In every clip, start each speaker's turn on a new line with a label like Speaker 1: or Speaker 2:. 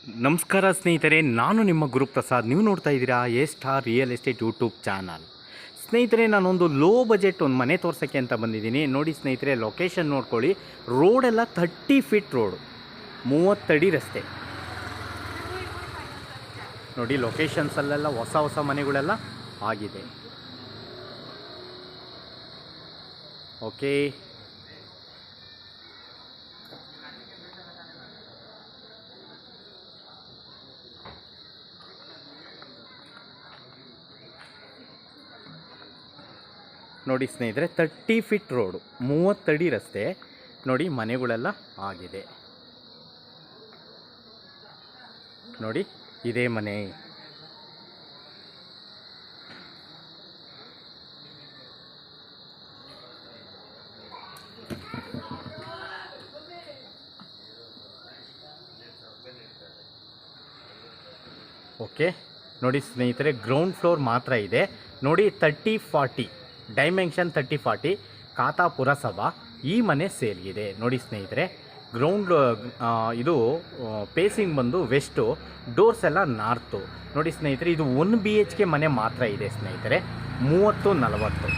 Speaker 1: ನಮಸ್ಕಾರ ಸ್ನೇಹಿತರೆ, ನಾನು ನಿಮ್ಮ ಗುರುಪ್ರಸಾದ್. ನೀವು ನೋಡ್ತಾ ಇದ್ದೀರಾ A star real estate YouTube channel. ಸ್ನೇಹಿತರೆ, ನಾನೊಂದು ಲೋ ಬಜೆಟ್ ಒಂದು ಮನೆ ತೋರ್ಸೋಕ್ಕೆ ಅಂತ ಬಂದಿದ್ದೀನಿ. ನೋಡಿ ಸ್ನೇಹಿತರೆ, ಲೊಕೇಶನ್ ನೋಡ್ಕೊಳ್ಳಿ. ರೋಡೆಲ್ಲ 30 ಫೀಟ್ ರೋಡು, 30 ಅಡಿ ರಸ್ತೆ. ನೋಡಿ ಲೊಕೇಶನ್ಸಲ್ಲೆಲ್ಲ ಹೊಸ ಮನೆಗಳೆಲ್ಲ ಆಗಿದೆ. ಓಕೆ, ನೋಡಿ ಸ್ನೇಹಿತರೆ, 30 ಫೀಟ್ ರೋಡು, 30 ಅಡಿ ರಸ್ತೆ. ನೋಡಿ ಮನೆಗಳೆಲ್ಲ ಆಗಿದೆ. ನೋಡಿ ಇದೇ ಮನೆ. ಓಕೆ, ನೋಡಿ ಸ್ನೇಹಿತರೆ, ಗ್ರೌಂಡ್ ಫ್ಲೋರ್ ಮಾತ್ರ ಇದೆ. ನೋಡಿ 30-40 ಡೈಮೆನ್ಷನ್, 30-40 ಖಾತಾ ಪುರಸಭಾ. ಈ ಮನೆ ಸೇಲ್ಗಿದೆ. ನೋಡಿ ಸ್ನೇಹಿತರೆ, ಗ್ರೌಂಡ್ ಇದು ಪೇಸಿಂಗ್ ಬಂದು ವೆಸ್ಟು, ಡೋರ್ಸ್ ಎಲ್ಲ ನಾರ್ತು. ನೋಡಿ ಸ್ನೇಹಿತರೆ, ಇದು 1 BHK ಮನೆ ಮಾತ್ರ ಇದೆ ಸ್ನೇಹಿತರೆ. 30-40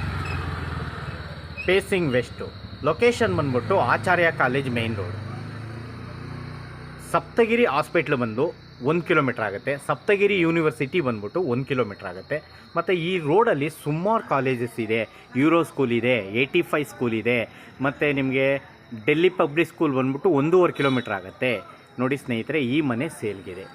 Speaker 1: ಪೇಸಿಂಗ್ ವೆಸ್ಟು. ಲೊಕೇಶನ್ ಬಂದ್ಬಿಟ್ಟು Acharya college main road. Saptagiri hospital ಬಂದು 1 ಕಿಲೋಮೀಟ್ರ್ ಆಗುತ್ತೆ. ಸಪ್ತಗಿರಿ ಯೂನಿವರ್ಸಿಟಿ ಬಂದ್ಬಿಟ್ಟು 1 ಕಿಲೋಮೀಟ್ರ್ ಆಗುತ್ತೆ. ಮತ್ತು ಈ ರೋಡಲ್ಲಿ ಸುಮಾರು ಕಾಲೇಜಸ್ ಇದೆ. ಯೂರೋ ಸ್ಕೂಲ್ ಇದೆ, 85 ಸ್ಕೂಲ್ ಇದೆ, ಮತ್ತು ನಿಮಗೆ ಡೆಲ್ಲಿ ಪಬ್ಲಿಕ್ ಸ್ಕೂಲ್ ಬಂದ್ಬಿಟ್ಟು 1.5 ಕಿಲೋಮೀಟ್ರ್ ಆಗುತ್ತೆ. ನೋಡಿ ಸ್ನೇಹಿತರೆ, ಈ ಮನೆ ಸೇಲ್ಗಿದೆ.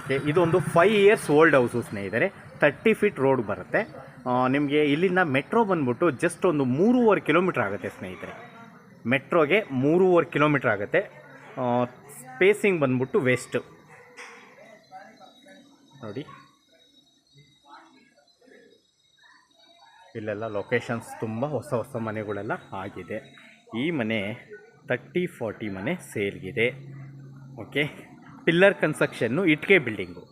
Speaker 1: ಓಕೆ, ಇದೊಂದು 5 ಇಯರ್ಸ್ ಓಲ್ಡ್ ಹೌಸು ಸ್ನೇಹಿತರೆ. 30 ಫೀಟ್ ರೋಡ್ ಬರುತ್ತೆ. ನಿಮಗೆ ಇಲ್ಲಿಂದ ಮೆಟ್ರೋ ಬಂದ್ಬಿಟ್ಟು ಜಸ್ಟ್ ಒಂದು 3.5 ಕಿಲೋಮೀಟ್ರ್ ಆಗುತ್ತೆ ಸ್ನೇಹಿತರೆ. ಮೆಟ್ರೋಗೆ 3.5 ಕಿಲೋಮೀಟ್ರ್ ಆಗುತ್ತೆ. ಸ್ಪೇಸಿಂಗ್ ಬಂದ್ಬಿಟ್ಟು ವೆಸ್ಟ್. ನೋಡಿ ಇಲ್ಲೆಲ್ಲ ಲೊಕೇಶನ್ಸ್ ತುಂಬ ಹೊಸ ಮನೆಗಳೆಲ್ಲ ಆಗಿದೆ. ಈ ಮನೆ 30-40 ಮನೆ ಸೇಲ್ಗಿದೆ. ಓಕೆ, ಪಿಲ್ಲರ್ ಕನ್ಸ್ಟ್ರಕ್ಷನ್ನು, ಇಟ್ಕೆ ಬಿಲ್ಡಿಂಗು.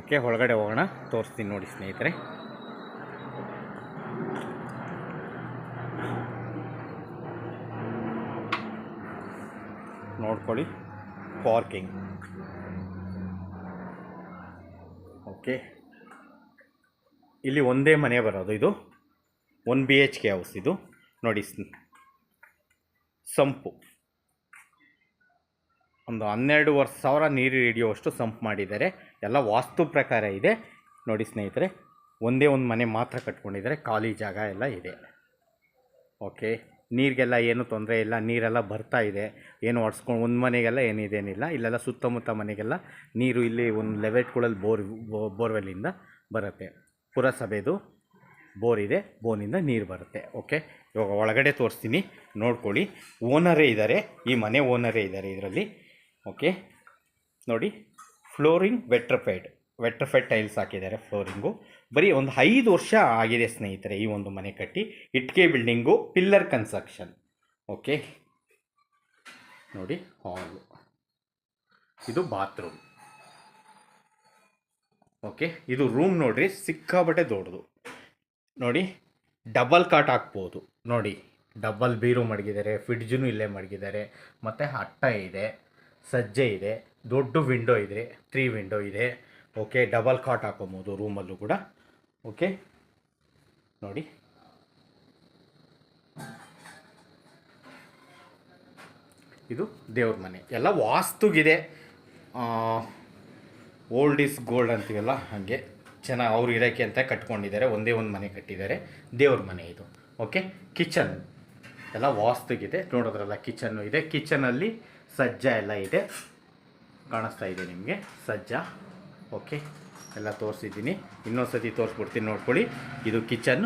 Speaker 1: ಓಕೆ, ಒಳಗಡೆ ಹೋಗೋಣ, ತೋರಿಸ್ತೀನಿ ನೋಡಿ ಸ್ನೇಹಿತರೆ. ನೋಡ್ಕೊಳ್ಳಿ, ಪಾರ್ಕಿಂಗ್. ಓಕೆ, ಇಲ್ಲಿ ಒಂದೇ ಮನೆ ಬರೋದು. ಇದು 1 BHK ಹೌಸ್. ಇದು ನೋಡಿ, ಸಂಪು ಒಂದು 12,500 ನೀರು ಹಿಡಿಯುವಷ್ಟು ಸಂಪ್ ಮಾಡಿದ್ದಾರೆ. ಎಲ್ಲ ವಾಸ್ತು ಪ್ರಕಾರ ಇದೆ. ನೋಡಿ ಸ್ನೇಹಿತರೆ, ಒಂದೇ ಒಂದು ಮನೆ ಮಾತ್ರ ಕಟ್ಕೊಂಡಿದ್ದಾರೆ. ಖಾಲಿ ಜಾಗ ಎಲ್ಲ ಇದೆ. ಓಕೆ, ನೀರಿಗೆಲ್ಲ ಏನು ತೊಂದರೆ ಇಲ್ಲ. ನೀರೆಲ್ಲ ಬರ್ತಾ ಇದೆ. ಏನು ಒಡ್ಸ್ಕೊಂಡು ಒಂದು ಮನೆಗೆಲ್ಲ ಏನಿದೇನಿಲ್ಲ. ಇಲ್ಲೆಲ್ಲ ಸುತ್ತಮುತ್ತ ಮನೆಗೆಲ್ಲ ನೀರು ಇಲ್ಲಿ ಒಂದು ಲೆವೆಟ್ಗಳಲ್ಲಿ ಬೋರ್ವೆಲ್ಲಿಂದ ಬರುತ್ತೆ. ಪುರಸಭೆದು ಬೋರ್ ಇದೆ, ಬೋನಿಂದ ನೀರು ಬರುತ್ತೆ. ಓಕೆ, ಇವಾಗ ಒಳಗಡೆ ತೋರಿಸ್ತೀನಿ, ನೋಡ್ಕೊಳ್ಳಿ. ಓನರೇ ಇದ್ದಾರೆ, ಈ ಮನೆ ಓನರೇ ಇದ್ದಾರೆ ಇದರಲ್ಲಿ. ಓಕೆ, ನೋಡಿ, ಫ್ಲೋರಿಂಗ್ ವೆಟ್ರಫೈಡ್ ಟೈಲ್ಸ್ ಹಾಕಿದ್ದಾರೆ. ಫ್ಲೋರಿಂಗು ಬರೀ ಒಂದು 5 ವರ್ಷ ಆಗಿದೆ ಸ್ನೇಹಿತರೆ ಈ ಒಂದು ಮನೆ ಕಟ್ಟಿ. ಇಟ್ಕೆ ಬಿಲ್ಡಿಂಗು, ಪಿಲ್ಲರ್ ಕನ್ಸ್ಟ್ರಕ್ಷನ್. ಓಕೆ, ನೋಡಿ ಹಾಲು, ಇದು ಬಾತ್ರೂಮ್. ಓಕೆ, ಇದು ರೂಮ್ ನೋಡ್ರಿ, ಸಿಕ್ಕಾಬಟ್ಟೆ ದೊಡ್ಡದು. ನೋಡಿ, ಡಬಲ್ ಕಾಟ್ ಹಾಕ್ಬೋದು. ನೋಡಿ, ಡಬಲ್ ಬೀರು ಮಡಗಿದ್ದಾರೆ, ಫ್ರಿಡ್ಜೂ ಇಲ್ಲೇ ಮಡಗಿದ್ದಾರೆ, ಮತ್ತು ಅಟ್ಟ ಇದೆ, ಸಜ್ಜೆ ಇದೆ, ದೊಡ್ಡ ವಿಂಡೋ ಇದೆ, 3 ವಿಂಡೋ ಇದೆ. ಓಕೆ, ಡಬಲ್ ಕಾಟ್ ಹಾಕೋಬೋದು ರೂಮಲ್ಲೂ ಕೂಡ. ಓಕೆ, ನೋಡಿ, ಇದು ದೇವ್ರ ಮನೆ. ಎಲ್ಲ ವಾಸ್ತುಗಿದೆ. ಓಲ್ಡ್ ಈಸ್ ಗೋಲ್ಡ್ ಅಂತೀವಲ್ಲ, ಹಾಗೆ ಚೆನ್ನಾಗಿ ಅವ್ರು ಇರೋಕ್ಕೆ ಅಂತ ಕಟ್ಕೊಂಡಿದ್ದಾರೆ. ಒಂದೇ ಒಂದು ಮನೆ ಕಟ್ಟಿದ್ದಾರೆ, ದೇವ್ರ ಮನೆ ಇದು. ಓಕೆ, ಕಿಚನ್ ಎಲ್ಲ ವಾಸ್ತುಗಿದೆ. ನೋಡೋದ್ರಲ್ಲ, ಕಿಚನ್ನು ಇದೆ. ಕಿಚನಲ್ಲಿ ಸಜ್ಜ ಎಲ್ಲ ಇದೆ, ಕಾಣಿಸ್ತಾ ಇದೆ ನಿಮಗೆ ಸಜ್ಜ. ಓಕೆ, ಎಲ್ಲ ತೋರಿಸಿದ್ದೀನಿ. ಇನ್ನೊಂದು ಸತಿ ತೋರಿಸ್ಬಿಡ್ತೀನಿ, ನೋಡ್ಕೊಳ್ಳಿ. ಇದು ಕಿಚನ್,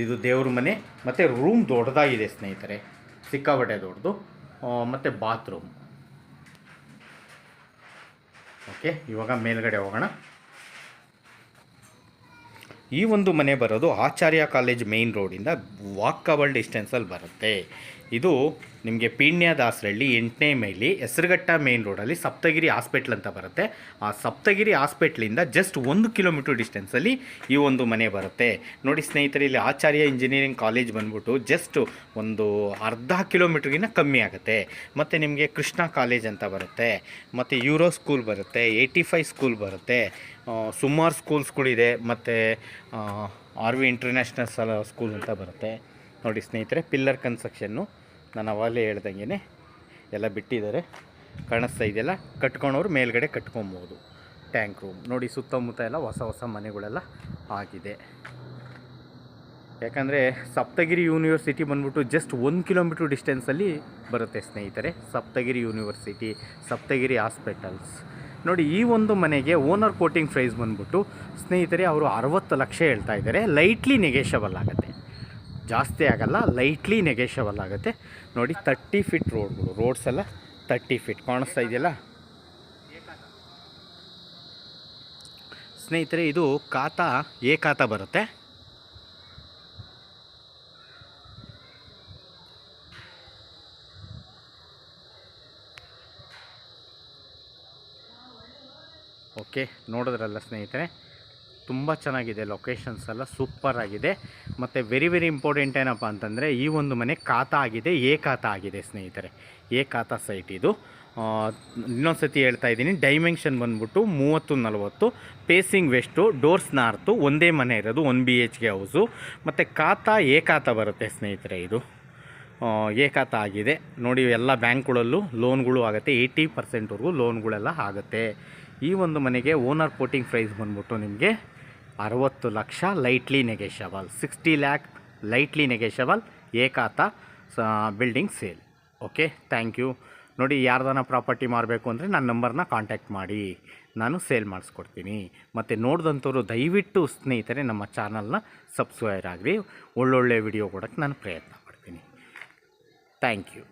Speaker 1: ಇದು ದೇವ್ರ ಮನೆ, ಮತ್ತು ರೂಮ್ ದೊಡ್ಡದಾಗಿದೆ ಸ್ನೇಹಿತರೆ, ಸಿಕ್ಕಾಬಟ್ಟೆ ದೊಡ್ಡದು. ಮತ್ತು ಬಾತ್ರೂಮ್. ಓಕೆ, ಇವಾಗ ಮೇಲ್ಗಡೆ ಹೋಗೋಣ. ಈ ಒಂದು ಮನೆ ಬರೋದು ಆಚಾರ್ಯ ಕಾಲೇಜ್ ಮೇಯ್ನ್ ರೋಡಿಂದ ವಾಕಬಲ್ ಡಿಸ್ಟೆನ್ಸಲ್ಲಿ ಬರುತ್ತೆ. ಇದು ನಿಮಗೆ ಪೀಣ್ಯ ದಾಸರಳ್ಳಿ 8ನೇ ಮೈಲಿ ಹೆಸರುಘಟ್ಟ ಮೇಯ್ನ್ ರೋಡಲ್ಲಿ ಸಪ್ತಗಿರಿ ಹಾಸ್ಪಿಟ್ಲ್ ಅಂತ ಬರುತ್ತೆ. ಆ ಸಪ್ತಗಿರಿ ಹಾಸ್ಪಿಟ್ಲಿಂದ ಜಸ್ಟ್ 1 ಕಿಲೋಮೀಟ್ರ್ ಡಿಸ್ಟೆನ್ಸಲ್ಲಿ ಈ ಒಂದು ಮನೆ ಬರುತ್ತೆ. ನೋಡಿ ಸ್ನೇಹಿತರೆ, ಇಲ್ಲಿ ಆಚಾರ್ಯ ಇಂಜಿನಿಯರಿಂಗ್ ಕಾಲೇಜ್ ಬಂದ್ಬಿಟ್ಟು ಜಸ್ಟ್ ಒಂದು ಅರ್ಧ ಕಿಲೋಮೀಟ್ರಿಗಿಂತ ಕಮ್ಮಿ ಆಗುತ್ತೆ. ಮತ್ತು ನಿಮಗೆ ಕೃಷ್ಣ ಕಾಲೇಜ್ ಅಂತ ಬರುತ್ತೆ, ಮತ್ತು ಯೂರೋ ಸ್ಕೂಲ್ ಬರುತ್ತೆ, 85 ಸ್ಕೂಲ್ ಬರುತ್ತೆ, ಸುಮಾರು ಸ್ಕೂಲ್ಸ್ಗಳಿದೆ, ಮತ್ತು RV ಇಂಟರ್ನ್ಯಾಷನಲ್ ಸ್ಕೂಲ್ ಅಂತ ಬರುತ್ತೆ. ನೋಡಿ ಸ್ನೇಹಿತರೆ, ಪಿಲ್ಲರ್ ಕನ್ಸ್ಟ್ರಕ್ಷನ್ನು ನಾನು ಅವಾಗಲೇ ಹೇಳ್ದಂಗೆ ಎಲ್ಲ ಬಿಟ್ಟಿದ್ದಾರೆ, ಕಾಣಿಸ್ತಾ ಇದೆಯಲ್ಲ. ಕಟ್ಕೊಳೋರು ಮೇಲ್ಗಡೆ ಕಟ್ಕೊಬೋದು. ಟ್ಯಾಂಕ್ ರೂಮ್ ನೋಡಿ, ಸುತ್ತಮುತ್ತ ಎಲ್ಲ ಹೊಸ ಮನೆಗಳೆಲ್ಲ ಆಗಿದೆ. ಯಾಕಂದರೆ ಸಪ್ತಗಿರಿ ಯೂನಿವರ್ಸಿಟಿ ಬಂದ್ಬಿಟ್ಟು ಜಸ್ಟ್ 1 ಕಿಲೋಮೀಟ್ರ್ ಡಿಸ್ಟೆನ್ಸಲ್ಲಿ ಬರುತ್ತೆ ಸ್ನೇಹಿತರೆ. Saptagiri university, Saptagiri hospitals. ನೋಡಿ, ಈ ಒಂದು ಮನೆಗೆ ಓನರ್ ಕೋಟಿಂಗ್ ಪ್ರೈಸ್ ಬಂದ್ಬಿಟ್ಟು ಸ್ನೇಹಿತರೆ ಅವರು 60 ಲಕ್ಷ ಹೇಳ್ತಾ ಇದ್ದಾರೆ. ಲೈಟ್ಲಿ ನೆಗೆಷಬಲ್ ಆಗುತ್ತೆ, ಜಾಸ್ತಿ ಆಗಲ್ಲ, ಲೈಟ್ಲಿ ನೆಗೆಷಬಲ್ ಆಗುತ್ತೆ. ನೋಡಿ 30 ಫೀಟ್ ರೋಡ್ಗಳು, ರೋಡ್ಸ್ ಎಲ್ಲ 30 ಫೀಟ್ ಕಾಣಿಸ್ತಾ ಇದೆಯಲ್ಲ ಸ್ನೇಹಿತರೆ. ಇದು ಖಾತಾ ಖಾತಾ ಬರುತ್ತೆ. ಓಕೆ, ನೋಡಿದ್ರಲ್ಲ ಸ್ನೇಹಿತರೆ, ತುಂಬ ಚೆನ್ನಾಗಿದೆ, ಲೊಕೇಶನ್ಸ್ ಎಲ್ಲ ಸೂಪರ್ ಆಗಿದೆ. ಮತ್ತು ವೆರಿ ಇಂಪಾರ್ಟೆಂಟ್ ಏನಪ್ಪ ಅಂತಂದರೆ ಈ ಒಂದು ಮನೆ ಖಾತಾ ಆಗಿದೆ, ಖಾತಾ ಆಗಿದೆ ಸ್ನೇಹಿತರೆ. ಖಾತಾ ಸೈಟ್ ಇದು. ಇನ್ನೊಂದು ಸತಿ ಹೇಳ್ತಾ ಇದ್ದೀನಿ, ಡೈಮೆನ್ಷನ್ ಬಂದ್ಬಿಟ್ಟು 30-40, ಪೇಸಿಂಗ್ ವೆಸ್ಟು, ಡೋರ್ಸ್ ನಾರ್ತು, ಒಂದೇ ಮನೆ ಇರೋದು, 1 BHK ಹೌಸು. ಮತ್ತು ಖಾತಾ ಖಾತಾ ಬರುತ್ತೆ ಸ್ನೇಹಿತರೆ. ಇದು ಖಾತಾ ಆಗಿದೆ. ನೋಡಿ, ಎಲ್ಲ ಬ್ಯಾಂಕ್ಗಳಲ್ಲೂ ಲೋನ್ಗಳು ಆಗುತ್ತೆ, 80%ವರೆಗೂ ಲೋನ್ಗಳೆಲ್ಲ ಆಗುತ್ತೆ. ಈ ಒಂದು ಮನೆಗೆ ಓನರ್ ಕೋಟಿಂಗ್ ಪ್ರೈಸ್ ಬಂದ್ಬಿಟ್ಟು ನಿಮಗೆ 60 ಲಕ್ಷ, lightly negotiable. 60 lakh lightly negotiable, khata building sale. Okay, thank you. ನೋಡಿ, ಯಾರ್ದಾನ ಪ್ರಾಪರ್ಟಿ ಮಾರಬೇಕು ಅಂದರೆ ನನ್ನ ನಂಬರ್ನ ಕಾಂಟ್ಯಾಕ್ಟ್ ಮಾಡಿ, ನಾನು ಸೇಲ್ ಮಾಡಿಸ್ಕೊಡ್ತೀನಿ. ಮತ್ತು ನೋಡಿದಂಥವ್ರು ದಯವಿಟ್ಟು ಸ್ನೇಹಿತರೆ ನಮ್ಮ ಚಾನಲ್ನ ಸಬ್ಸ್ಕ್ರೈಬ್ ಆಗಿರಿ. ಒಳ್ಳೊಳ್ಳೆ ವಿಡಿಯೋ ಕೊಡೋಕ್ಕೆ ನಾನು ಪ್ರಯತ್ನ ಪಡ್ತೀನಿ. Thank you.